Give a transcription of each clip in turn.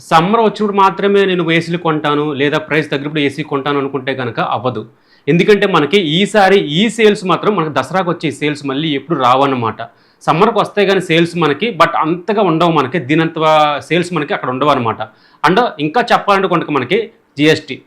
Summer వచ్చినప్పుడు మాత్రమే నేను ఏసీలు కొంటాను లేదా ప్రైస్ తగ్గినప్పుడు ఏసీ కొంటాను అనుకుంటే కనుక అవ్వదు. ఎందుకంటే మనకి ఈసారి ఈ సేల్స్ మాత్రం మనకు దసరాకు వచ్చే సేల్స్ మళ్ళీ ఎప్పుడు రావన్నమాట. సమ్మర్కి వస్తాయి కానీ సేల్స్ మనకి బట్ అంతగా ఉండవు, మనకి దీనంత సేల్స్ మనకి అక్కడ ఉండవు అనమాట. అండ్ ఇంకా చెప్పాలంటే కొంత మనకి జిఎస్టీ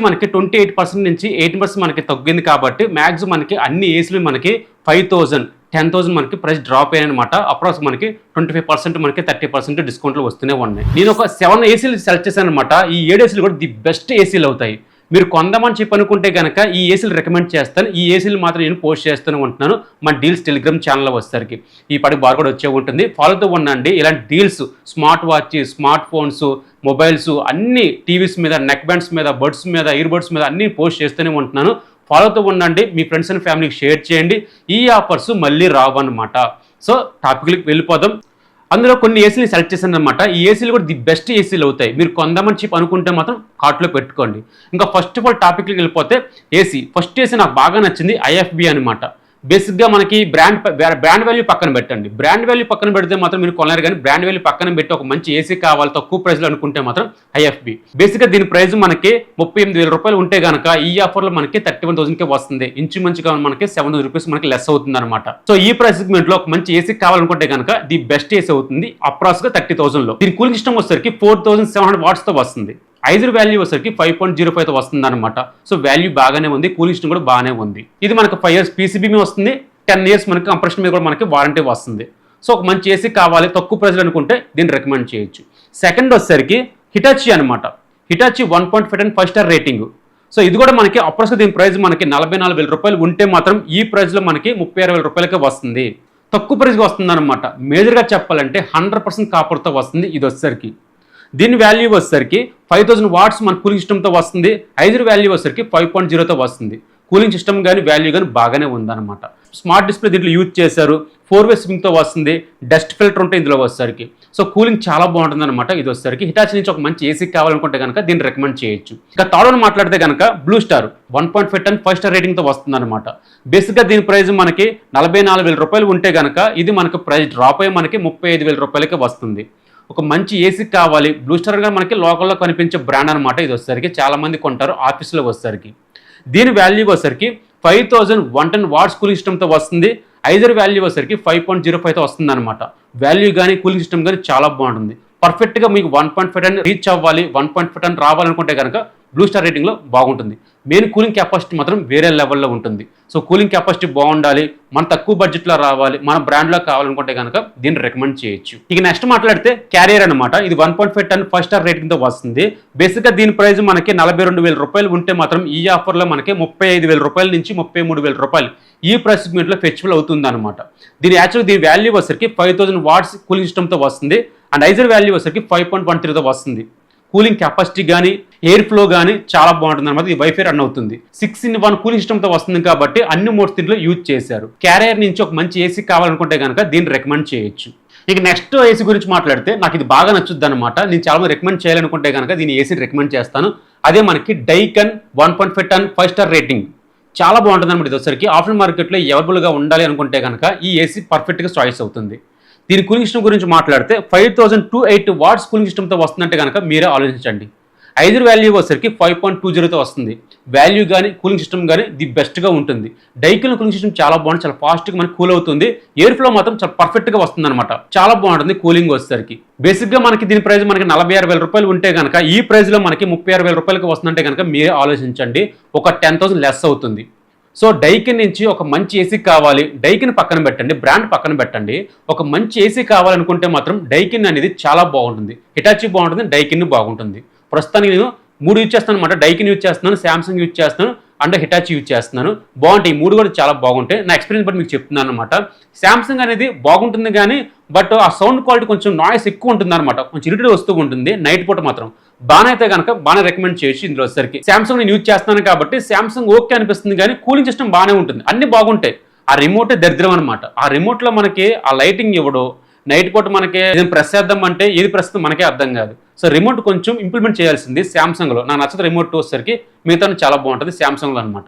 మనకి 28% నుంచి 18% మనకి తగ్గింది కాబట్టి మ్యాక్సిమం మనకి అన్ని ఏసీలు మనకి 5,000 10,000 మనకి ప్రైస్ డ్రాప్ అయ్యాయనమాట. అప్రాక్స్ మనకి 25% మనకి 30% డిస్కౌంట్లు వస్తూనే ఉన్నాయి. నేను ఒక 7 ఏసీలు సెలెక్ట్ చేశాను అనమాట. ఈ 7 ఏసీలు కూడా ది బెస్ట్ ఏసీలు అవుతాయి. మీరు కొందామని చెప్పి అనుకుంటే కనుక ఈ ఏసీలు రికమెండ్ చేస్తాను. ఈ ఏసీలు మాత్రం నేను పోస్ట్ చేస్తూనే ఉంటున్నాను మన డీల్స్ టెలిగ్రామ్ ఛానల్లో వచ్చేసరికి. ఈ పడి బార్ కూడా వచ్చే ఉంటుంది, ఫాలోతో ఉండండి. ఇలాంటి deals smart watch, smart phones, mobiles అన్ని టీవీస్ మీద, నెక్ బ్యాండ్స్ మీద, బడ్స్ మీద, ఇయర్ బడ్స్ మీద అన్ని పోస్ట్ చేస్తూనే ఉంటున్నాను. ఫాలోతో ఉండండి, మీ ఫ్రెండ్స్ అండ్ ఫ్యామిలీకి షేర్ చేయండి. ఈ ఆఫర్స్ మళ్ళీ రావన్నమాట. సో టాపిక్కి వెళ్ళిపోదాం. అందులో కొన్ని ఏసీలు సెలెక్ట్ చేశాను అనమాట. ఈ ఏసీలు కూడా ది బెస్ట్ ఏసీలు అవుతాయి. మీరు కొందామని చెప్పి అనుకుంటే మాత్రం కార్ట్లో పెట్టుకోండి. ఇంకా ఫస్ట్ ఆఫ్ ఆల్ టాపిక్కి వెళ్ళిపోతే ఫస్ట్ ఏసీ నాకు బాగా నచ్చింది ఐఎఫ్బి అనమాట. బేసిక్గా మనకి బ్రాండ్ వాల్యూ పక్కన పెట్టండి. బ్రాండ్ వాల్యూ పక్కన పెడితే మాత్రం మీరు కొనలేరు, కానీ బ్రాండ్ వాల్యూ పక్కన పెట్టి ఒక మంచి ఏసీ కావాలి తక్కువ ప్రైస్లో అనుకుంటే మాత్రం ఐఎఫ్బి. బేసిక్గా దీని ప్రైస్ మనకి 38,000 రూపాయలు ఉంటే కనుక ఈ ఆఫర్లో మనకి 31,000కే వస్తుంది. ఇంచుమించుగా మనకి 7,000 రూపీస్ మనకి లెస్ అవుతుంది అనమాట. సో ఈ ప్రైస్ సెగ్మెంట్లో ఒక మంచి ఏసీ కావాలనుకుంటే కనుక ది బెస్ట్ ఏసీ అవుతుంది అప్రాక్స్గా 30,000లో. దీని కూలింగ్ సిస్టమ్ వచ్చేసరికి 4,700 వాట్స్తో వస్తుంది. ఐజర్ వాల్యూ వచ్చేసరికి 5.05తో వస్తుంది అనమాట. సో వాల్యూ బాగానే ఉంది, కూలింగ్ సిస్టమ్ కూడా బాగానే ఉంది. ఇది మనకు 5 years పీసీబీ వస్తుంది, 10 years మనకి కంప్రెషన్ మీద కూడా మనకి వారంటీ వస్తుంది. సో ఒక మంచి ఏసీ కావాలి తక్కువ ప్రైస్లో అనుకుంటే దీన్ని రికమెండ్ చేయొచ్చు. సెకండ్ వచ్చేసరికి హిటాచి అనమాట. Hitachi 1.5 5 star rating. సో ఇది కూడా మనకి అప్రాక్స్గా దీని ప్రైస్ మనకి 44,000 రూపాయలు ఉంటే మాత్రం ఈ ప్రైస్లో మనకి 36,000 రూపాయలకే వస్తుంది. తక్కువ ప్రైస్గా వస్తుంది అనమాట. మేజర్గా చెప్పాలంటే 100% కాపర్తో వస్తుంది ఇది వచ్చేసరికి. దీని వాల్యూ వచ్చేసరికి 5,000 వాట్స్ మన కూలింగ్ సిస్టమ్తో వస్తుంది. ఐజర్ వాల్యూ వచ్చేసరికి 5.0తో వస్తుంది. కూలింగ్ సిస్టమ్ కానీ వాల్యూ కానీ బాగానే ఉందన్నమాట. స్మార్ట్ డిస్ప్లే దీంట్లో యూజ్ చేశారు. 4-way స్వింగ్తో వస్తుంది. డస్ట్ ఫిల్టర్ ఉంటే ఇందులో వచ్చేసరికి. సో కూలింగ్ చాలా బాగుంటుంది అనమాట. ఇది వచ్చేసరికి హిటాచి నుంచి ఒక మంచి ఏసీ కావాలనుకుంటే కనుక దీన్ని రికమెండ్ చేయొచ్చు. ఇంకా థర్డ్ వన్ మాట్లాడితే కనుక బ్లూ స్టార్ 1.5 5 స్టార్ రేటింగ్తో వస్తుంది అనమాట. బేసిక్గా దీని ప్రైస్ మనకి 44,000 రూపాయలు ఉంటే కనుక ఇది మనకు ప్రైస్ డ్రాప్ అయ్యి మనకి 35,000 రూపాయలకే వస్తుంది. ఒక మంచి ఏసీ కావాలి, బ్లూ స్టార్గా మనకి లోకల్లో కనిపించే బ్రాండ్ అనమాట. ఇది వచ్చేసరికి చాలా మంది కొంటారు ఆఫీస్లో వచ్చేసరికి. దీని వాల్యూ వచ్చేసరికి 5,110 వాట్స్ కూలింగ్ సిస్టమ్తో వస్తుంది. ఐజర్ వాల్యూ వచ్చేసరికి 5.05తో వస్తుంది అనమాట. వాల్యూ కానీ కూలింగ్ సిస్టమ్ కానీ చాలా బాగుంటుంది. పర్ఫెక్ట్గా మీకు 1.5 రీచ్ అవ్వాలి, 1.5 రావాలనుకుంటే కనుక బ్లూ స్టార్ రేటింగ్లో బాగుంటుంది. మెయిన్ కూలింగ్ కెపాసిటీ మాత్రం వేరే లెవెల్లో ఉంటుంది. సో కూలింగ్ కెపాసిటీ బాగుండాలి, మన తక్కువ బడ్జెట్లో రావాలి, మన బ్రాండ్లో కావాలనుకుంటే కనుక దీన్ని రికమెండ్ చేయొచ్చు. ఇక నెక్స్ట్ మాట్లాడితే క్యారియర్ అనమాట. ఇది 1.5 5 స్టార్ రేటింగ్తో వస్తుంది. బేసిక్గా దీని ప్రైస్ మనకి 42,000 రూపాయలు ఉంటే మాత్రం ఈ ఆఫర్లో మనకి 35,000 రూపాయల నుంచి 33,000 రూపాయలు ఈ ప్రైస్ సెగ్మెంట్లో ఫెస్టివల్ అవుతుంది అనమాట. దీని వాల్యూ వచ్చరికి 5,000 వాట్స్ కూలింగ్ సిస్టమ్తో వస్తుంది. అండ్ ఐజర్ వాల్యూ వచ్చరికి 5.13తో వస్తుంది. కూలింగ్ కెపాసిటీ కానీ ఎయిర్ ఫ్లో కానీ చాలా బాగుంటుంది అనమాట. ఇది వైఫై రన్ అవుతుంది. 6-in-1 కూలింగ్ సిస్టమ్తో వస్తుంది కాబట్టి అన్ని మోడ్స్ దీంట్లో యూజ్ చేశారు. క్యారియర్ నుంచి ఒక మంచి ఏసీ కావాలనుకుంటే కనుక దీన్ని రికమెండ్ చేయొచ్చు. ఇక నెక్స్ట్ ఏసీ గురించి మాట్లాడితే నాకు ఇది బాగా నచ్చుద్ది అనమాట. నేను చాలా మంది రికమెండ్ చేయాలనుకుంటే కనుక దీని ఏసీని రికమెండ్ చేస్తాను. అదే మనకి డైకన్ 1.5 5 స్టార్ రేటింగ్. చాలా బాగుంటుంది అనమాట. ఇది వచ్చరికి ఆఫ్లైన్ మార్కెట్లో అవైలబుల్గా ఉండాలి అనుకుంటే కనుక ఈ ఏసీ పర్ఫెక్ట్గా చాయిస్ అవుతుంది. దీని కూలింగ్ సిస్టమ్ గురించి మాట్లాడితే 5,208 వాట్స్ కూలింగ్ సిస్టమ్తో వస్తుందంటే కనుక మీరే ఆలోచించండి. ఐజర్ వాల్యూ వచ్చరికి 5.20తో వస్తుంది. వాల్యూ కానీ కూలింగ్ సిస్టమ్ కానీ ది బెస్ట్గా ఉంటుంది. డైకిల్ కూలింగ్ సిస్టమ్ చాలా బాగుంటుంది, చాలా ఫాస్ట్గా మనకి కూల్ అవుతుంది. ఎయిర్ ఫ్లో మాత్రం చాలా పర్ఫెక్ట్గా వస్తుంది అనమాట. చాలా బాగుంటుంది కూలింగ్ వచ్చేసరికి. బేసిక్గా మనకి దీని ప్రైస్ మనకి 46,000 రూపాయలు ఉంటే కనుక ఈ ప్రైస్లో మనకి 36,000 రూపాయలకి వస్తుందంటే కనుక మీరే ఆలోచించండి. ఒక 10,000 లెస్ అవుతుంది. సో డైకిన్ నుంచి ఒక మంచి ఏసీ కావాలి, డైకిన్ పక్కన పెట్టండి, బ్రాండ్ పక్కన పెట్టండి. ఒక మంచి ఏసీ కావాలనుకుంటే మాత్రం డైకిన్ అనేది చాలా బాగుంటుంది. హిటాచి బాగుంటుంది, డైకిన్ బాగుంటుంది. ప్రస్తుతానికి నేను 3 యూజ్ చేస్తాను అనమాట. డైకిన్ యూజ్ చేస్తున్నాను, శాంసంగ్ యూజ్ చేస్తున్నాను, అండ్ హిటాచి యూజ్ చేస్తున్నాను. బాగుంటాయి, 3 కూడా చాలా బాగుంటాయి. నా ఎక్స్పీరియన్స్ బట్టి మీకు చెప్తున్నాను అనమాట. శాంసంగ్ అనేది బాగుంటుంది కానీ బట్ ఆ సౌండ్ క్వాలిటీ కొంచెం నాయిస్ ఎక్కువ ఉంటుంది అనమాట. కొంచెం ఇరిటేట్ వస్తూ ఉంటుంది నైట్ పూట మాత్రం. బాగా అయితే కనుక బాగా రికమెండ్ చేయొచ్చు. ఇందులో వచ్చేసరికి శాంసంగ్ నేను యూజ్ చేస్తున్నాను కాబట్టి శాంసంగ్ ఓకే అనిపిస్తుంది, కానీ కూలింగ్ సిస్టమ్ బాగానే ఉంటుంది, అన్ని బాగుంటాయి. ఆ రిమోటే దరిద్రం అనమాట. ఆ రిమోట్లో మనకి ఆ లైటింగ్ ఇవ్వడం, నైట్ పూట మనకి ఏదైనా ప్రెస్ చేద్దాం అంటే ఏది ప్రెస్ మనకే అర్థం కాదు. సో రిమోట్ కొంచెం ఇంప్లిమెంట్ చేయాల్సింది శాంసంగ్లో. నాకు నచ్చదు రిమోట్ వచ్చేసరికి, మిగతా చాలా బాగుంటుంది శాంసంగ్లో అనమాట.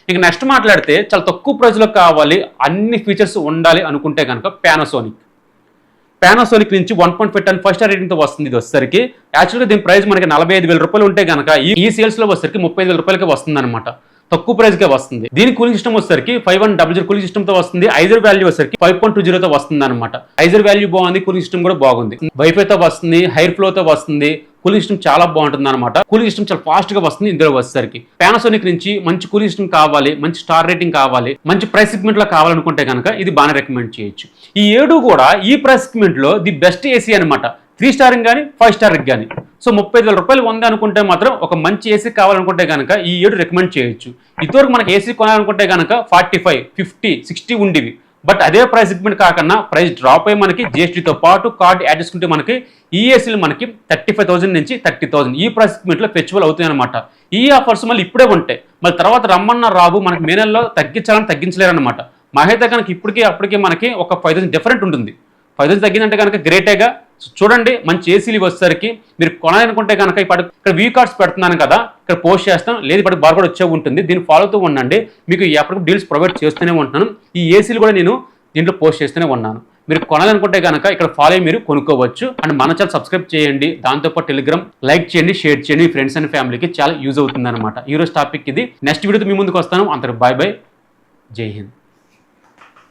ఇక నెక్స్ట్ మాట్లాడితే చాలా తక్కువ ప్రైస్లో కావాలి, అన్ని ఫీచర్స్ ఉండాలి అనుకుంటే కనుక పానాసోనిక్ నుంచి 1.5 టన్ 5 స్టార్ రేటింగ్ తో వస్తుంది. ఇది వచ్చేసరికి యాక్చువల్గా దీని ప్రైస్ మనకి 45,000 రూపాయలు ఉంటే కనుక ఈ సేల్స్ లో వచ్చేసరికి 35,000 రూపాయలకి వస్తుంది అనమాట. తక్కువ ప్రైస్ కే వస్తుంది. దీని కూలింగ్ సిస్టమ్ వచ్చేసరికి 5100 కూలింగ్ సిస్టమ్ తో వస్తుంది. ఐజర్ వాల్యూ వచ్చేసరికి 5.20 తో వస్తుంది అనమాట. ఐజర్ వాల్యూ బాగుంది, కూలింగ్ సిస్టమ్ కూడా బాగుంది. వైఫై తో వస్తుంది, హైర్ ఫ్లో తో వస్తుంది. కూలింగ్ సిస్టమ్ చాలా బాగుంటుంది అనమాట. కూలింగ్ సిస్టమ్ చాలా ఫాస్ట్ గా వస్తుంది ఇందులో వచ్చేసరికి. పానాసోనిక్ నుంచి మంచి కూలింగ్ సిస్టమ్ కావాలి, మంచి స్టార్ రేటింగ్ కావాలి, మంచి ప్రైస్ సెగ్మెంట్ లో కావాలనుకుంటే కనుక ఇది బాగా రికమెండ్ చేయొచ్చు. ఈ 7 కూడా ఈ ప్రైస్ సెగ్మెంట్ లో ది బెస్ట్ ఏసీ అనమాట. 3 స్టార్ కానీ 5 స్టార్ కానీ. సో 35,000 రూపాయలు ఉంది అనుకుంటే మాత్రం ఒక మంచి ఏసీ కావాలనుకుంటే కనుక ఈ 7 రికమెండ్ చేయొచ్చు. ఇదివరకు మనకి ఏసీ కొనాలనుకుంటే కనుక 45, 50, 60 ఉండేవి. బట్ అదే ప్రైస్ సెగ్మెంట్ కాకుండా ప్రైస్ డ్రాప్ అయ్యి మనకి జిఎస్టీతో పాటు కార్డ్ యాడ్ చేసుకుంటే మనకి ఈ ఏసీలు మనకి 35,000 నుంచి 30,000 ఈ ప్రైస్ సెగ్మెంట్లో ఫెస్టివల్ అవుతాయి అనమాట. ఈ ఆఫర్స్ మళ్ళీ ఇప్పుడే ఉంటాయి. మళ్ళీ తర్వాత రమ్మన్న రాబు మనకి మే నెలలో తగ్గించాలని తగ్గించలేరు అనమాట. మా అయితే కనుక ఇప్పటికీ అప్పటికి మనకి ఒక 5,000 డిఫరెంట్ ఉంటుంది. 5,000 తగ్గిందంటే కనుక గ్రేటేగా. చూడండి, మంచి ఏసీలు వచ్చేసరికి మీరు కొనాలనుకుంటే కనుక ఇక్కడ వ్యూ కార్డ్స్ పెడుతున్నాను కదా, ఇక్కడ పోస్ట్ చేస్తాను, లేదు ఇప్పుడు బార్కోడ్ వచ్చే ఉంటుంది. దీన్ని ఫాలో అవుతూ ఉండండి. మీకు ఎప్పటికీ డీల్స్ ప్రొవైడ్ చేస్తూనే ఉంటున్నాను. ఈ ఏసీలు కూడా నేను దీంట్లో పోస్ట్ చేస్తూనే ఉన్నాను. మీరు కొనాలనుకుంటే కనుక ఇక్కడ ఫాలో అయ్యి మీరు కొనుక్కోవచ్చు. అండ్ మన ఛానల్ సబ్స్క్రైబ్ చేయండి. దాంతోపాటు టెలిగ్రామ్ లైక్ చేయండి, షేర్ చేయండి. మీ ఫ్రెండ్స్ అండ్ ఫ్యామిలీకి చాలా యూజ్ అవుతుంది అనమాట. ఈ రోజు టాపిక్ ఇది. నెక్స్ట్ వీడియోతో మీ ముందుకు వస్తాను. అంతకు బాయ్ బాయ్, జై హింద్.